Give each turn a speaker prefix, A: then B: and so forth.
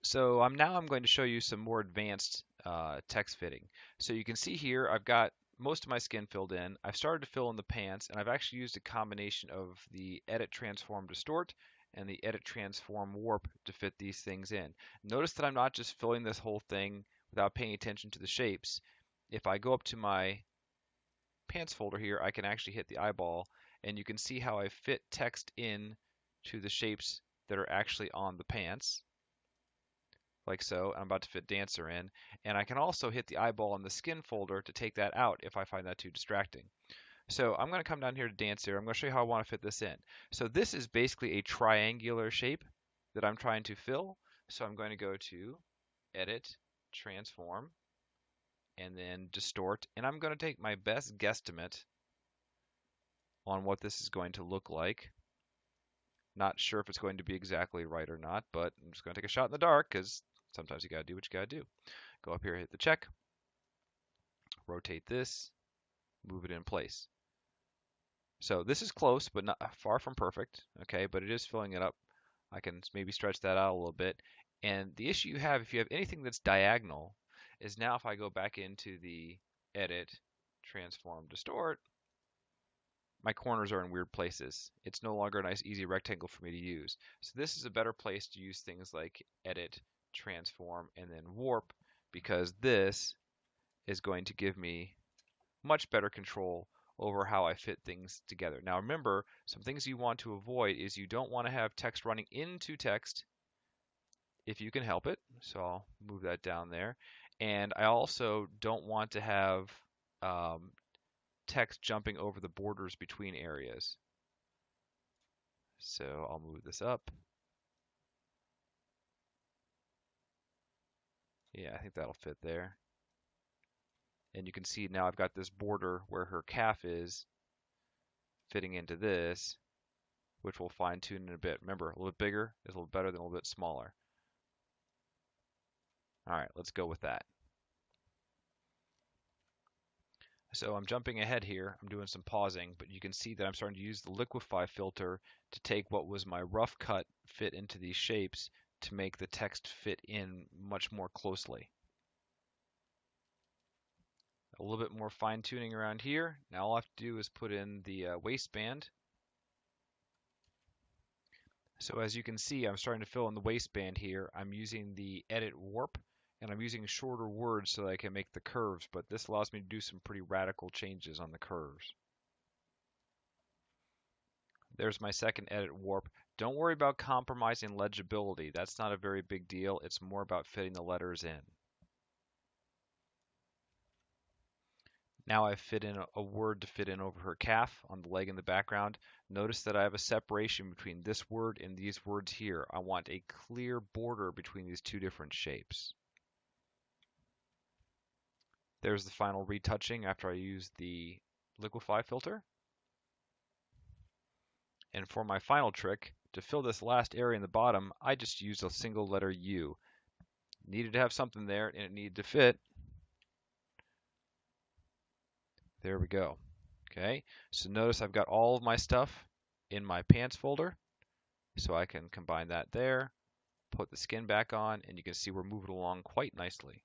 A: So I'm going to show you some more advanced text fitting. So you can see here I've got most of my skin filled in. I've started to fill in the pants, and I've actually used a combination of the Edit Transform Distort and the Edit Transform Warp to fit these things in. Notice that I'm not just filling this whole thing without paying attention to the shapes. If I go up to my pants folder here, I can actually hit the eyeball, and you can see how I fit text in to the shapes that are actually on the pants like so. I'm about to fit dancer in, and I can also hit the eyeball in the skin folder to take that out if I find that too distracting. So I'm going to come down here to dancer. I'm going to show you how I want to fit this in. So this is basically a triangular shape that I'm trying to fill. So I'm going to go to edit, transform, and then distort, and I'm going to take my best guesstimate on what this is going to look like. Not sure if it's going to be exactly right or not, but I'm just going to take a shot in the dark because sometimes you got to do what you got to do. Go up here, hit the check, rotate this, move it in place. So this is close, but not far from perfect, okay, but it is filling it up. I can maybe stretch that out a little bit. And the issue you have if you have anything that's diagonal is now if I go back into the edit, transform, distort, my corners are in weird places. It's no longer a nice easy rectangle for me to use. So this is a better place to use things like edit, transform, and then warp, because this is going to give me much better control over how I fit things together. Now remember, some things you want to avoid is you don't want to have text running into text if you can help it. So I'll move that down there. And I also don't want to have text jumping over the borders between areas. So I'll move this up. Yeah, I think that'll fit there. And you can see now I've got this border where her calf is fitting into this, which we'll fine tune in a bit. Remember, a little bit bigger is a little better than a little bit smaller. All right, let's go with that. So I'm jumping ahead here. I'm doing some pausing, but you can see that I'm starting to use the liquify filter to take what was my rough cut fit into these shapes to make the text fit in much more closely. A little bit more fine tuning around here. Now all I have to do is put in the waistband. So as you can see, I'm starting to fill in the waistband here. I'm using the edit warp, and I'm using shorter words so that I can make the curves, but this allows me to do some pretty radical changes on the curves. There's my second edit warp. Don't worry about compromising legibility. That's not a very big deal. It's more about fitting the letters in. Now I've fit in a word to fit in over her calf on the leg in the background. Notice that I have a separation between this word and these words here. I want a clear border between these two different shapes. There's the final retouching after I use the liquify filter. And for my final trick, to fill this last area in the bottom, I just used a single letter U. Needed to have something there and it needed to fit. There we go. Okay, so notice I've got all of my stuff in my pants folder, so I can combine that there, put the skin back on, and you can see we're moving along quite nicely.